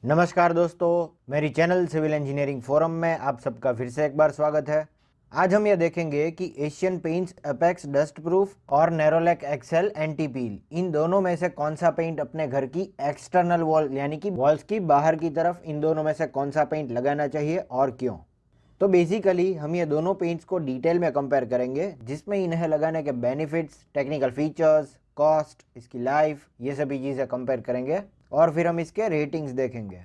नमस्कार दोस्तों, मेरी चैनल सिविल इंजीनियरिंग फोरम में आप सबका फिर से एक बार स्वागत है। आज हम ये देखेंगे कि Asian Paints Apex dust proof और नेरोलैक एक्सेल एंटी पील, इन दोनों में से कौन सा पेंट अपने घर की एक्सटर्नल वॉल यानी कि वॉल्स की बाहर की तरफ, इन दोनों में से कौन सा पेंट लगाना चाहिए और क्यों। तो बेसिकली हम ये दोनों पेंट्स को डिटेल में कंपेयर करेंगे, जिसमें इन्हें लगाने के बेनिफिट्स, टेक्निकल फीचर्स, कॉस्ट, इसकी लाइफ, ये सभी चीज़ें कंपेयर करेंगे और फिर हम इसके रेटिंग्स देखेंगे।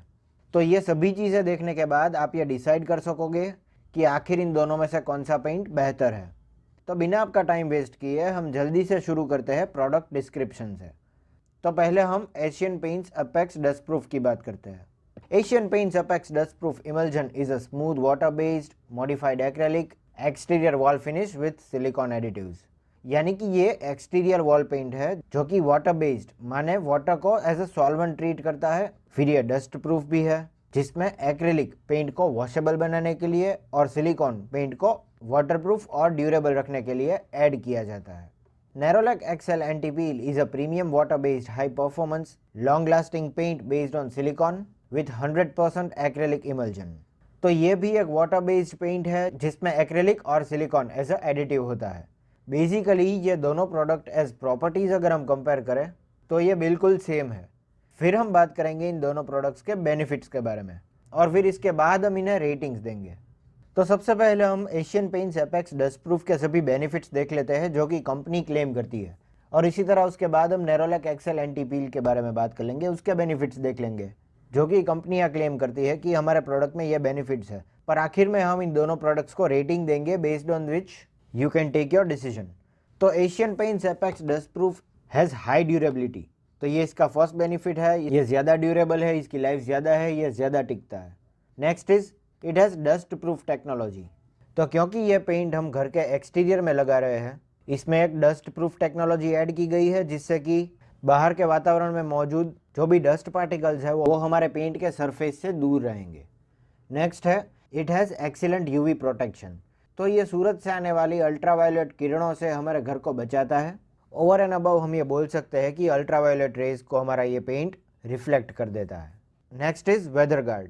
तो ये सभी चीज़ें देखने के बाद आप ये डिसाइड कर सकोगे कि आखिर इन दोनों में से कौन सा पेंट बेहतर है। तो बिना आपका टाइम वेस्ट किए हम जल्दी से शुरू करते हैं प्रोडक्ट डिस्क्रिप्शन से। तो पहले हम Asian Paints Apex dust proof की बात करते हैं। Asian Paints Apex dust proof emulsion is a smooth water based modified acrylic exterior wall finish with silicon additives. यानी कि ये एक्सटीरियर वॉल पेंट है जो कि वाटर बेस्ड, माने वाटर को एज ए सॉल्वेंट ट्रीट करता है। फिर ये डस्ट प्रूफ भी है, जिसमें एक्रेलिक पेंट को वॉशेबल बनाने के लिए और सिलिकॉन पेंट को वाटरप्रूफ और ड्यूरेबल रखने के लिए ऐड किया जाता है। Nerolac Excel anti peel is a premium water based high performance long lasting paint based on silicon with 100% acrylic emulsion. तो ये भी एक वाटर बेस्ड पेंट है जिसमें एक्रेलिक और सिलिकॉन एज अ एडिटिव होता है। बेसिकली ये दोनों प्रोडक्ट एज प्रॉपर्टीज अगर हम कंपेयर करें तो ये बिल्कुल सेम है। फिर हम बात करेंगे इन दोनों प्रोडक्ट्स के बेनिफिट्स के बारे में और फिर इसके बाद हम इन्हें रेटिंग्स देंगे। तो सबसे पहले हम Asian Paints Apex dust proof के सभी बेनिफिट्स देख लेते हैं जो कि कंपनी क्लेम करती है, और इसी तरह उसके बाद हम नेरोलैक एक्सेल एंटी पील के बारे में बात कर लेंगे, उसके बेनिफिट्स देख लेंगे जो कि कंपनियां क्लेम करती है कि हमारे प्रोडक्ट में ये बेनिफिट्स है। पर आखिर में हम इन दोनों प्रोडक्ट्स को रेटिंग देंगे based on which you can take your decision. तो Asian Paints Apex dust proof has high durability. तो ये इसका फर्स्ट बेनिफिट है, ये ज़्यादा ड्यूरेबल है, इसकी लाइफ ज़्यादा है, ये ज़्यादा टिकता है। Next is it has dust proof technology. तो क्योंकि ये पेंट हम घर के एक्सटीरियर में लगा रहे हैं, इसमें एक डस्ट प्रूफ टेक्नोलॉजी ऐड की गई है जिससे कि बाहर के वातावरण में मौजूद जो भी डस्ट पार्टिकल्स है वो हमारे पेंट के सरफेस से दूर रहेंगे। नेक्स्ट है it has excellent UV protection. तो ये सूरज से आने वाली अल्ट्रावायलेट किरणों से हमारे घर को बचाता है। ओवर एंड अबव हम ये बोल सकते हैं कि अल्ट्रावायलेट रेज को हमारा ये पेंट रिफ्लेक्ट कर देता है। Next is whether guard.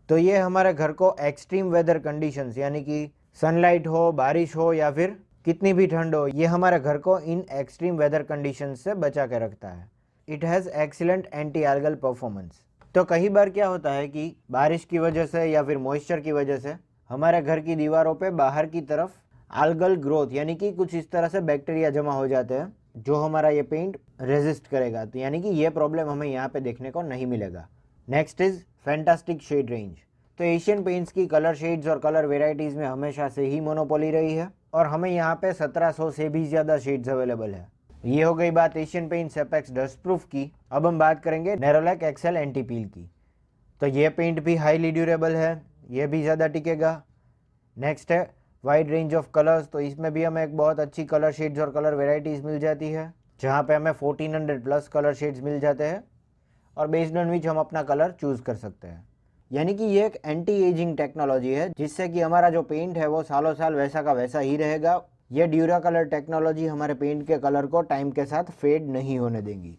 तो ये हमारे घर को एक्सट्रीम वेदर कंडीशंस यानी कि सनलाइट हो, बारिश हो या फिर कितनी भी ठंड हो, ये हमारे घर को इन एक्सट्रीम वेदर कंडीशंस से बचा के रखता है। It has excellent anti algal performance. तो कई बार क्या होता है कि बारिश की वजह से या फिर मॉइस्चर की वजह से हमारे घर की दीवारों पे बाहर की तरफ आल्गल ग्रोथ यानी कि कुछ इस तरह से बैक्टीरिया जमा हो जाते हैं जो हमारा ये पेंट रेजिस्ट करेगा। तो यानी कि ये प्रॉब्लम हमें यहाँ पे देखने को नहीं मिलेगा। Next is fantastic shade range. तो एशियन पेंट्स की कलर शेड्स और कलर वेराइटीज़ में हमेशा से ही मोनोपोली रही है और हमें यहाँ पे 1700 से भी ज़्यादा शेड्स अवेलेबल है। ये हो गई बात Asian Paints Apex dust proof की। अब हम बात करेंगे नेरोलैक एक्सेल एंटी पील की। तो ये पेंट भी हाईली ड्यूरेबल है, ये भी ज़्यादा टिकेगा। नेक्स्ट है वाइड रेंज ऑफ कलर्स। तो इसमें भी हमें एक बहुत अच्छी कलर शेड्स और कलर वेराइटीज़ मिल जाती है, जहाँ पे हमें 1400 प्लस कलर शेड्स मिल जाते हैं और बेस्ड ऑन विच हम अपना कलर चूज़ कर सकते हैं। यानी कि ये एक एंटी एजिंग टेक्नोलॉजी है जिससे कि हमारा जो पेंट है वो सालों साल वैसा का वैसा ही रहेगा। ये ड्यूरा कलर टेक्नोलॉजी हमारे पेंट के कलर को टाइम के साथ फेड नहीं होने देगी।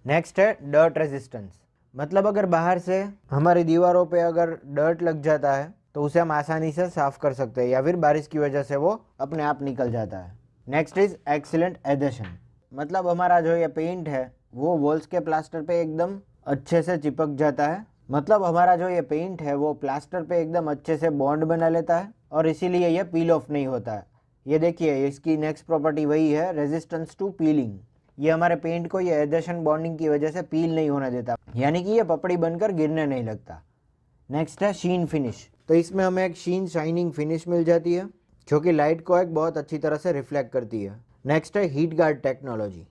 नेक्स्ट है डर्ट रेजिस्टेंस। मतलब अगर बाहर से हमारी दीवारों पे अगर डर्ट लग जाता है तो उसे हम आसानी से साफ कर सकते हैं या फिर बारिश की वजह से वो अपने आप निकल जाता है। Next is excellent adhesion. मतलब हमारा जो ये पेंट है वो वॉल्स के प्लास्टर पे एकदम अच्छे से चिपक जाता है। मतलब हमारा जो ये पेंट है वो प्लास्टर पे एकदम अच्छे से बॉन्ड बना लेता है और इसीलिए ये पील ऑफ नहीं होता है। ये देखिए इसकी नेक्स्ट प्रॉपर्टी वही है, रेजिस्टेंस टू पीलिंग। ये हमारे पेंट को ये एडेशन बॉन्डिंग की वजह से पील नहीं होने देता, यानी कि ये पपड़ी बनकर गिरने नहीं लगता। नेक्स्ट है शीन फिनिश। तो इसमें हमें एक शीन शाइनिंग फिनिश मिल जाती है जो कि लाइट को एक बहुत अच्छी तरह से रिफ्लेक्ट करती है। नेक्स्ट है हीट गार्ड टेक्नोलॉजी।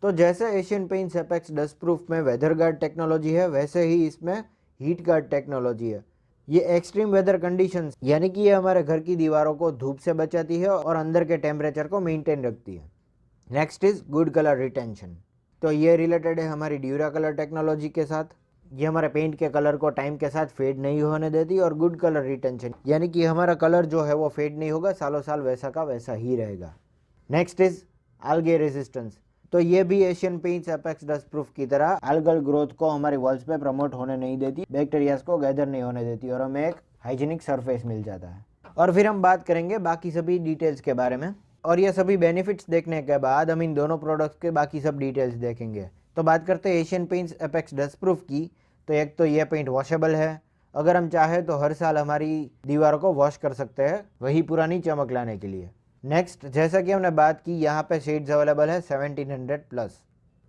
तो जैसे Asian Paints Apex dust proof में वेदर गार्ड टेक्नोलॉजी है, वैसे ही इसमें हीट गार्ड टेक्नोलॉजी है। ये एक्सट्रीम वेदर कंडीशंस यानी कि ये हमारे घर की दीवारों को धूप से बचाती है और अंदर के टेम्परेचर को मेंटेन रखती है। Next is good colour retention. तो ये रिलेटेड है हमारी ड्यूरा कलर टेक्नोलॉजी के साथ। ये हमारे पेंट के कलर को टाइम के साथ फेड नहीं होने देती। और गुड कलर रिटेंशन यानी कि हमारा कलर जो है वो फेड नहीं होगा, सालों साल वैसा का वैसा ही रहेगा। Next is algae resistance. तो ये भी Asian Paints Apex dust proof की तरह एल्गल ग्रोथ को हमारी वॉल्स पे प्रमोट होने नहीं देती, बैक्टीरियाज को गैदर नहीं होने देती और हमें एक हाइजीनिक सरफेस मिल जाता है। और फिर हम बात करेंगे बाकी सभी डिटेल्स के बारे में, और ये सभी बेनिफिट्स देखने के बाद हम इन दोनों प्रोडक्ट्स के बाकी सब डिटेल्स देखेंगे। तो बात करते हैं Asian Paints Apex dust proof की। तो एक तो ये पेंट वॉशेबल है, अगर हम चाहें तो हर साल हमारी दीवारों को वॉश कर सकते हैं वही पुरानी चमक लाने के लिए। नेक्स्ट, जैसा कि हमने बात की, यहाँ पे शेड्स अवेलेबल है 1700 प्लस।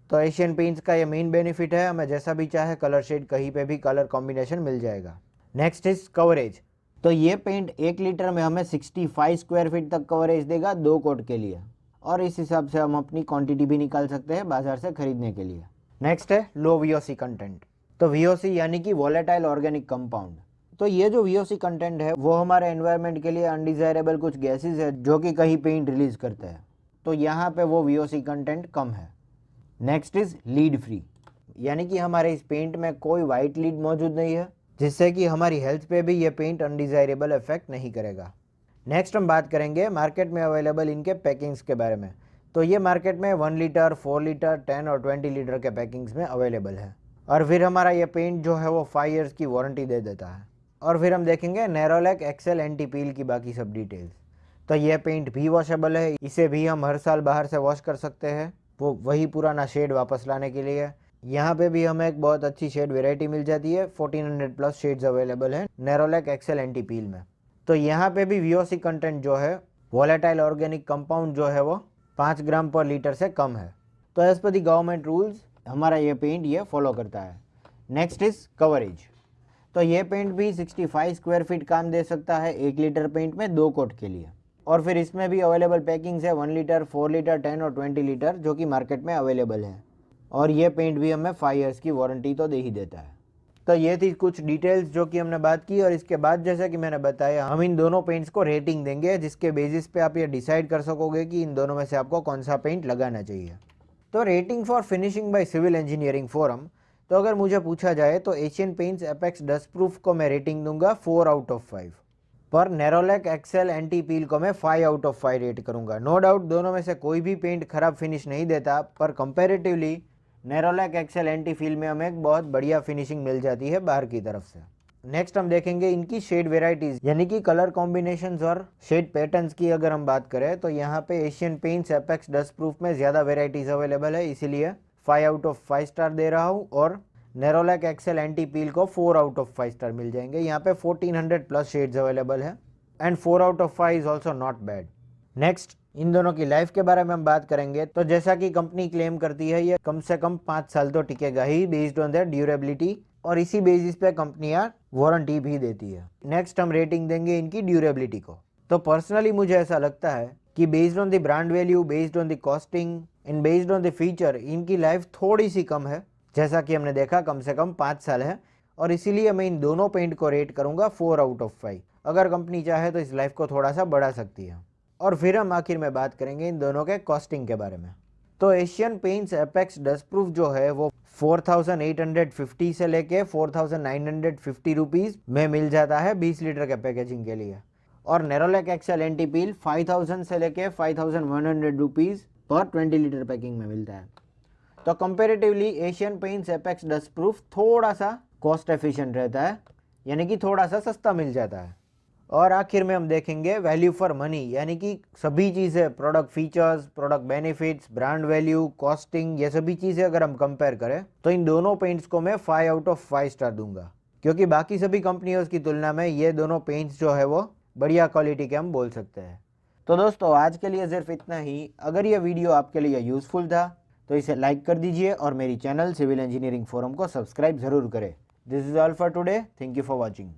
तो एशियन पेंट्स का ये मेन बेनिफिट है, हमें जैसा भी चाहे कलर शेड कहीं पे भी कलर कॉम्बिनेशन मिल जाएगा। Next is coverage. तो ये पेंट 1 लीटर में हमें 65 स्क्वायर फीट तक कवरेज देगा 2 कोट के लिए, और इस हिसाब से हम अपनी क्वांटिटी भी निकाल सकते हैं बाजार से खरीदने के लिए। नेक्स्ट है लो VOC कंटेंट। तो VOC यानी कि वॉलेटाइल ऑर्गेनिक कंपाउंड। तो ये जो VOC कंटेंट है वो हमारे एनवायरनमेंट के लिए अनडिजायरेबल कुछ गैसेज है जो कि कहीं पेंट रिलीज करते हैं, तो यहाँ पे वो VOC कंटेंट कम है। नेक्स्ट इज लीड फ्री, यानी कि हमारे इस पेंट में कोई वाइट लीड मौजूद नहीं है, जिससे कि हमारी हेल्थ पे भी ये पेंट अनडिजायरेबल इफेक्ट नहीं करेगा। नेक्स्ट हम बात करेंगे मार्केट में अवेलेबल इनके पैकिंग्स के बारे में। तो ये मार्केट में 1 लीटर, 4 लीटर, 10 और 20 लीटर के पैकिंग्स में अवेलेबल है। और फिर हमारा ये पेंट जो है वो 5 ईयर्स की वारंटी दे देता है। और फिर हम देखेंगे नेरोलैक एक्सेल एंटी पील की बाकी सब डिटेल्स। तो ये पेंट भी वॉशेबल है, इसे भी हम हर साल बाहर से वॉश कर सकते हैं, वो वही पुराना शेड वापस लाने के लिए। यहाँ पे भी हमें एक बहुत अच्छी शेड वेराइटी मिल जाती है, 1400 प्लस शेड्स अवेलेबल है नेरोलैक एक्सेल एंटी पील में। तो यहाँ पे भी VOC कंटेंट जो है, वॉलेटाइल ऑर्गेनिक कंपाउंड जो है वो 5 ग्राम पर लीटर से कम है। तो एज पर दी गवर्नमेंट रूल्स हमारा ये पेंट ये फॉलो करता है। Next is coverage. तो ये पेंट भी 65 स्क्वायर फीट काम दे सकता है 1 लीटर पेंट में 2 कोट के लिए। और फिर इसमें भी अवेलेबल पैकिंग्स है 1 लीटर, 4 लीटर, 10 और 20 लीटर जो कि मार्केट में अवेलेबल है। और ये पेंट भी हमें 5 ईयर्स की वारंटी तो दे ही देता है। तो ये थी कुछ डिटेल्स जो कि हमने बात की, और इसके बाद जैसा कि मैंने बताया हम इन दोनों पेंट्स को रेटिंग देंगे, जिसके बेसिस पे आप ये डिसाइड कर सकोगे कि इन दोनों में से आपको कौन सा पेंट लगाना चाहिए। तो rating for finishing by civil engineering forum, तो अगर मुझे पूछा जाए तो Asian Paints Apex dust proof को मैं रेटिंग दूंगा 4 आउट ऑफ 5, पर नेरोलैक एक्सेल एंटी पील को मैं 5 आउट ऑफ 5 रेट करूंगा। नो डाउट दोनों में से कोई भी पेंट खराब फिनिश नहीं देता, पर comparatively Nerolac Excel anti peel में हमें एक बहुत बढ़िया फिनिशिंग मिल जाती है बाहर की तरफ से। नेक्स्ट हम देखेंगे इनकी शेड वेराइटीज, यानी कि कलर कॉम्बिनेशंस और शेड पैटर्न्स की अगर हम बात करें तो यहाँ पे Asian Paints Apex dust proof में ज़्यादा वेराइटीज़ अवेलेबल है, इसीलिए 5 आउट ऑफ 5 स्टार दे रहा हूँ। और नेरोलैक एक्सेल एंटी पील को 4 आउट ऑफ 5 स्टार मिल जाएंगे। यहाँ पे 1400 प्लस शेड्स अवेलेबल है, and 4 out of 5 is also not bad. Next in दोनों की लाइफ के बारे में हम बात करेंगे। तो जैसा कि कंपनी क्लेम करती है ये कम से कम 5 साल तो टिकेगा ही, बेस्ड ऑन देयर ड्यूरेबिलिटी, और इसी बेसिस पे कंपनियां वारंटी भी देती है। नेक्स्ट हम रेटिंग देंगे इनकी ड्यूरेबिलिटी को। तो पर्सनली मुझे ऐसा लगता है कि based on the brand value, based on the costing and based on the feature, इनकी लाइफ थोड़ी सी कम है, जैसा कि हमने देखा कम से कम 5 साल है, और इसीलिए मैं इन दोनों पेंट को रेट करूंगा 4 आउट ऑफ 5। अगर कंपनी चाहे तो इस लाइफ को थोड़ा सा बढ़ा सकती है। और फिर हम आखिर में बात करेंगे इन दोनों के कॉस्टिंग के बारे में। तो Asian Paints Apex dust proof जो है वो 4850 से लेके 4950 रुपीज़ में मिल जाता है 20 लीटर के पैकेजिंग के लिए, और नेरोलैक एक्सेल एंटी पील 5000 से लेके 5100 रुपीज़ पर 20 लीटर पैकिंग में मिलता है। तो comparatively Asian Paints Apex dust proof थोड़ा सा कॉस्ट एफिशिएंट रहता है, यानी कि थोड़ा सा सस्ता मिल जाता है। और आखिर में हम देखेंगे वैल्यू फॉर मनी, यानी कि सभी चीज़ें, product features, product benefits, brand value, costing, ये सभी चीज़ें अगर हम कंपेयर करें तो इन दोनों पेंट्स को मैं 5 आउट ऑफ 5 स्टार दूंगा, क्योंकि बाकी सभी कंपनियों की तुलना में ये दोनों पेंट्स जो है वो बढ़िया क्वालिटी के हम बोल सकते हैं। तो दोस्तों आज के लिए सिर्फ इतना ही। अगर ये वीडियो आपके लिए यूज़फुल था तो इसे लाइक कर दीजिए और मेरी चैनल सिविल इंजीनियरिंग फोरम को सब्सक्राइब ज़रूर करें। This is all for today. Thank you for watching.